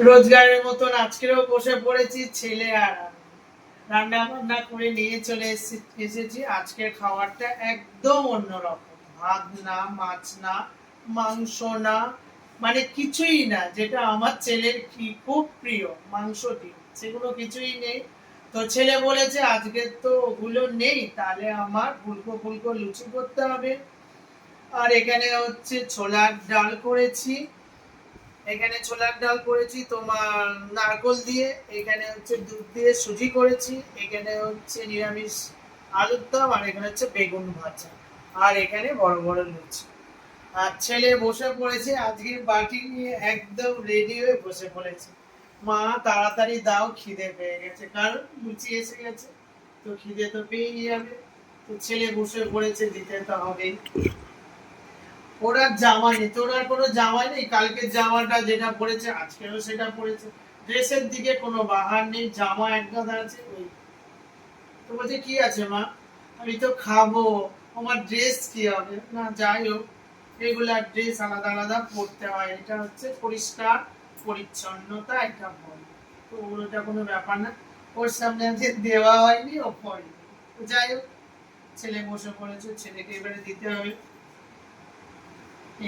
রোজগারের মতন আজকেও বসে পড়েছি, ছেলে আর আমি রান্না বান্না করে নিয়ে চলে এসেছি। আজকের খাবারটা একদম অন্যরকম। ভাত না, মাছ না, মাংস না, মানে কিছুই না, যেটা আমার ছেলের কি খুব প্রিয়, মাংস ডিম, সেগুলো কিছুই নেই। তো ছেলে বলেছে আজকে তো ওগুলো নেই, তাহলে আমার ফুলকো ফুলকো লুচি করতে হবে। আর এখানে হচ্ছে ছোলার ডাল করেছি, এখানে ছোলার ডাল করেছি তোমার নারকোল দিয়ে, এখানে হচ্ছে দুধ দিয়ে সুজি করেছি, এখানে হচ্ছে নিরামিষ আলুর দম, আর এখানে হচ্ছে বেগুন ভাজা, আর এখানে বড় বড় লুচি। আর ছেলে বসে পড়েছে আজকে বাটি নিয়ে, একদম রেডি হয়ে বসে পড়েছে। মা তাড়াতাড়ি দাও, খিদে পেয়ে গেছে, কারণ লুচি এসে গেছে, তো খিদে তো পেয়েই যাবে। তো ছেলে বসে পড়েছে, দিতে তো হবেই। ওর আর জামা নেই, তোর আর কোনো জামা নেই? কালকের জামাটা যেটা পরেছে আজকেও সেটা পরেছে, ড্রেসের দিকে কোনো বাহার নেই, জামা এক গাদা আছে ওই। তো বলছে কি আছে মা, আমি তো খাবো, আমার ড্রেস কি হবে? না যাই হোক, রেগুলার ড্রেস আলাদা আলাদা পরতে হয়, এটা হচ্ছে পরিষ্কার পরিচ্ছন্নতা, এটা বলে। তো ওটা কোনো ব্যাপার না, ওর সামনে আজকে দেওয়া হয়নি, ও পড়েনি। তো যাই হোক, ছেলে বসে পড়েছে, ছেলেকে এবারে দিতে হবে।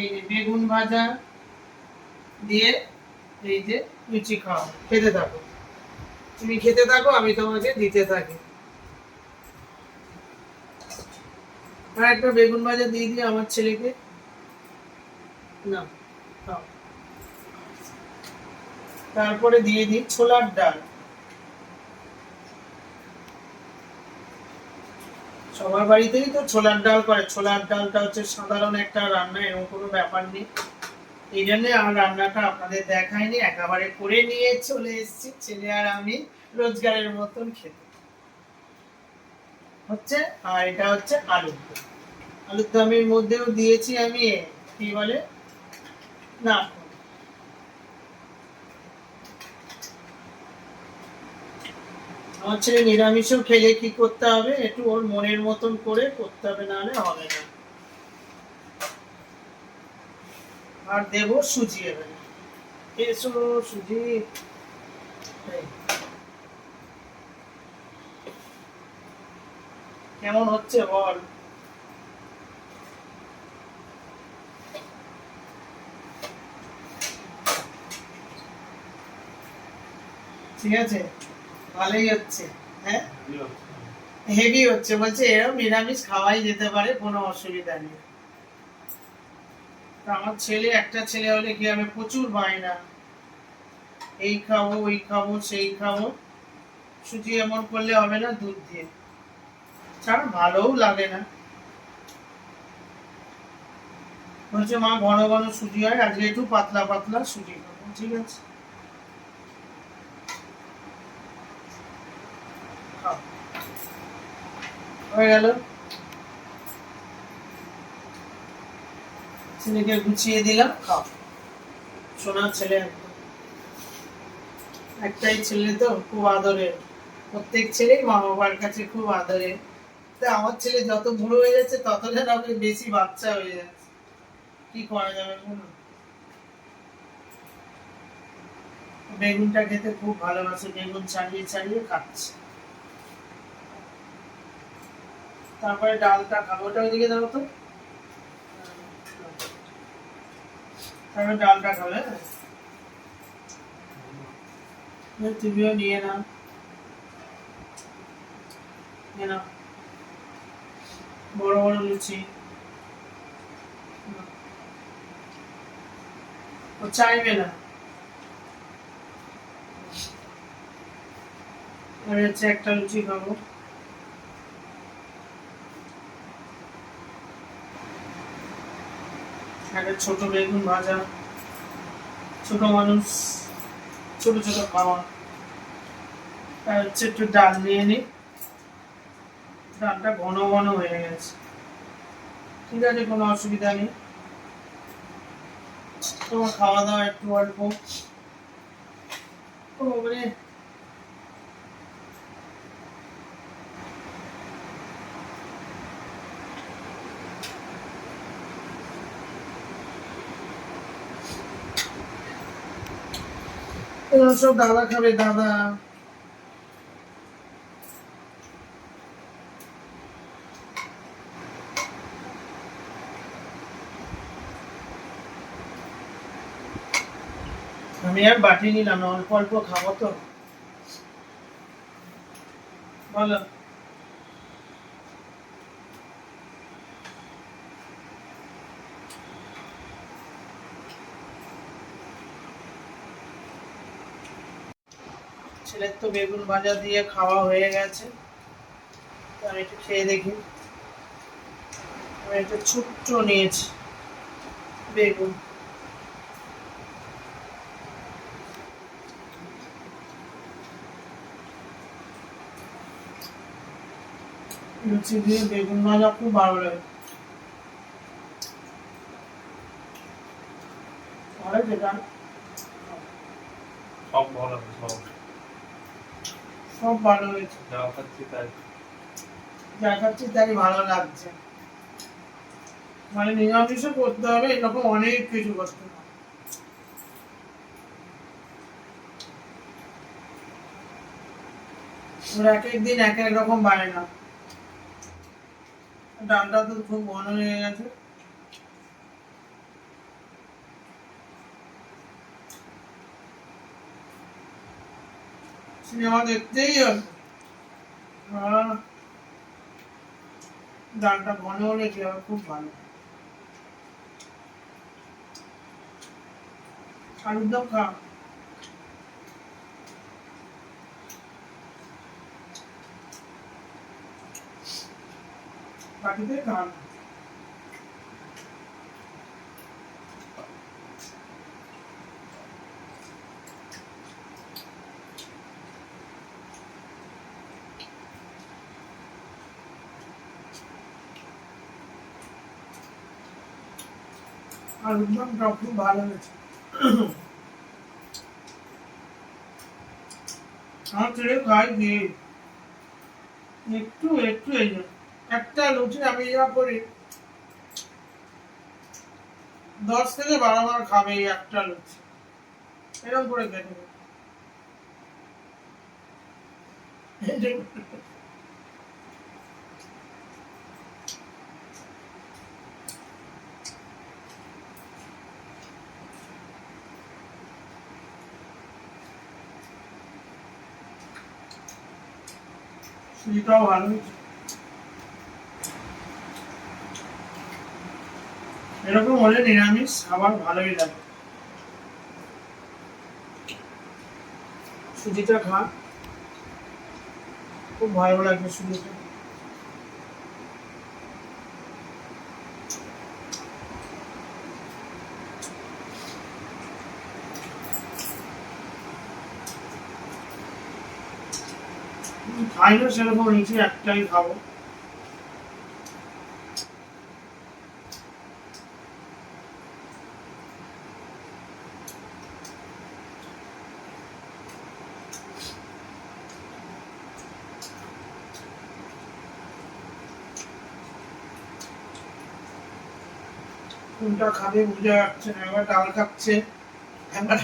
এই বেগুন ভাজা দিয়ে এই যে লুচি খাও, খেতে থাকো, তুমি খেতে থাকো, আমি তোমাকে দিতে থাকি। আর একটা বেগুন ভাজা দিয়ে দিই আমার ছেলেকে, না খাও। তারপরে দিয়ে দিই ছোলার ডাল। সবার বাড়িতেই তো ছোলার ডাল করে, ছোলার ডালটা হচ্ছে সাধারণ একটা রান্না, এরকম কোনো ব্যাপার নেই। এই জন্য আর রান্নাটা আপনাদের দেখায়নি, একেবারে করে নিয়ে চলে এসেছি ছেলে আর আমি রোজগারের মতন খেতে হচ্ছে। আর এটা হচ্ছে আলুর দম। আলুর দমের মধ্যেও দিয়েছি আমি কি বলে না, আমার ছেলে নিরামিষও খেলে কি করতে হবে, একটু ওর মনের মতন করে করতে হবে, না হলে হবে না। আর দেবো সুজি, এবারে এসো সুজি। কেমন হচ্ছে বল? ঠিক আছে, ভালোই হচ্ছে। হ্যাঁ, হেভি হচ্ছে, বলছে এরকম নিরামিষ খাওয়াই যেতে পারে, কোনো অসুবিধা নেই। আমার ছেলে, একটা ছেলে হলে কি হবে, প্রচুর বায়না, এই খাবো ওই খাবো সেই খাবো। সুজি এমন করলে হবে না, দুধ দিয়ে ছাড়া ভালোও লাগে না। বলছে মা ঘন ঘন সুজি হয়, আজকে একটু পাতলা পাতলা সুজি খাবো। ঠিক আছে, খাও। হয়ে গেল, ছেলেকে গুছিয়ে দিলাম, খাও। সোনার ছেলে একদম। একটাই ছেলে তো খুব আদরের, প্রত্যেক ছেলেই মা বাবার কাছে খুব আদরের। তা আমার ছেলে যত বুড়ো হয়ে যাচ্ছে তত যেন আমি বেশি বাচ্চা হয়ে যাচ্ছে, কি করা যাবে বলুন। বেগুনটা খেতে খুব ভালোবাসে, বেগুন ছাড়িয়ে ছাড়িয়ে খাচ্ছে। তারপরে ডালটা খাবো, ওটা ওইদিকে দাও তো, তারপরে ডালটা খাবে। হ্যাঁ, তুমিও নিয়ে নাও, নিয়ে নাও বড় বড় লুচি। ও চাইবে না, আর হচ্ছে একটা লুচি খাবো। একটা ছোট বেগুন ভাজা, ছোট মানুষ, ছোট ছোট খাওয়া। আর হচ্ছে একটু ডাল নিয়ে নিই, ডালটা ঘন ঘন হয়ে গেছে। ঠিক আছে, কোনো অসুবিধা নেই, তোমার খাওয়া দাওয়া একটু অল্প। ও মানে এগুলো সব দাদা খাবে, দাদা। আমি আর বাটি নিলাম না, অল্প অল্প খাবো তো। বলো। ছেলের তো বেগুন ভাজা দিয়ে খাওয়া হয়ে গেছে, তো আমি একটু খেয়ে দেখি। আমি একটা ছোট্ট নিয়েছি বেগুন। লুচি দিয়ে বেগুন ভাজা খুব ভালো লাগে। ভালো যেটা সব ভালো, সব সব ভালো হয়েছে, যা খাচ্ছি তাই। যা খাচ্ছি তাই ভালো লাগছে। মানে নিরামিষও করতে হবে, এরকম অনেক কিছু করতে হবে। ওর এক এক দিন এক এক রকম বানায়। ডালটা তো খুব ঘন হয়ে গেছে। সিনেমা দেখতেই হবে। আহ, ডালটা ঘন হলে কি হবে, খুব ভালো। আলুর দম খা। বাটিতে খান। আলুর দমটা খুব ভালো হয়েছে। আমার ছেলে খাই দিয়ে একটু একটু এই যে একটা লুচি আমি যা করি 10 থেকে 12 বার খাবে এই একটা লুচি, এরকম করে খেতে হবে। এই যে সুজিটাও ভালো হয়েছে। এরকম হলে নিরামিষ খাবার ভালোই লাগে। সুজিটা খা, খুব ভালো লাগবে সুজিটা। খাই না সেরকম লুচি একটাই খাবো। কোনটা খাবে বুঝে যাচ্ছে না, একবার ডাল খাচ্ছে, একবার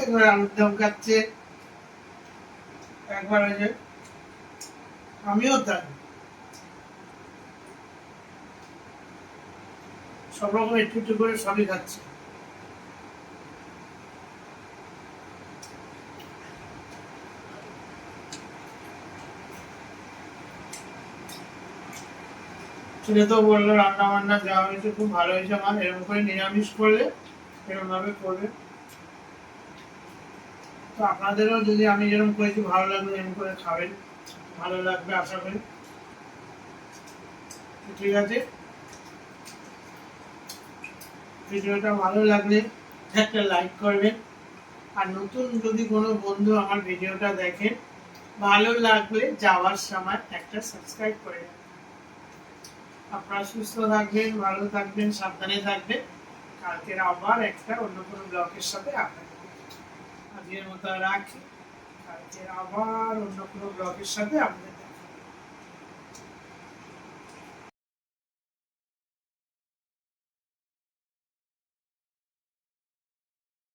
একবার আলুর দম খাচ্ছে, একবার ওই যে আমিও তাই, সব রকম একটু একটু করে সবই খাচ্ছে। ছেলে তো বললো রান্না বান্না যা হয়েছে খুব ভালো হয়েছে, আমার এরকম করে নিরামিষ করলে এরকম ভাবে করবে। তো আপনাদেরও যদি আমি যেরকম করেছি ভালো লাগবে, এরকম করে খাবেন, ভালো লাগবে আশা করি। ঠিক আছে, ভিডিওটা ভালো লাগলে একটা লাইক করবেন, আর নতুন যদি কোনো বন্ধু আমার ভিডিওটা দেখে ভালো লাগলে যাওয়ার সময় একটা সাবস্ক্রাইব করে দেবেন। আপনারা সুস্থ থাকবেন, ভালো থাকবেন, সাবধানে থাকবেন। কালকের আবার একটা অন্য কোনো ব্লগের সাথে আপনাদের আজকের মতো রাখি। কালকের আবার অন্য কোনো ব্লগের সাথে আপনাদের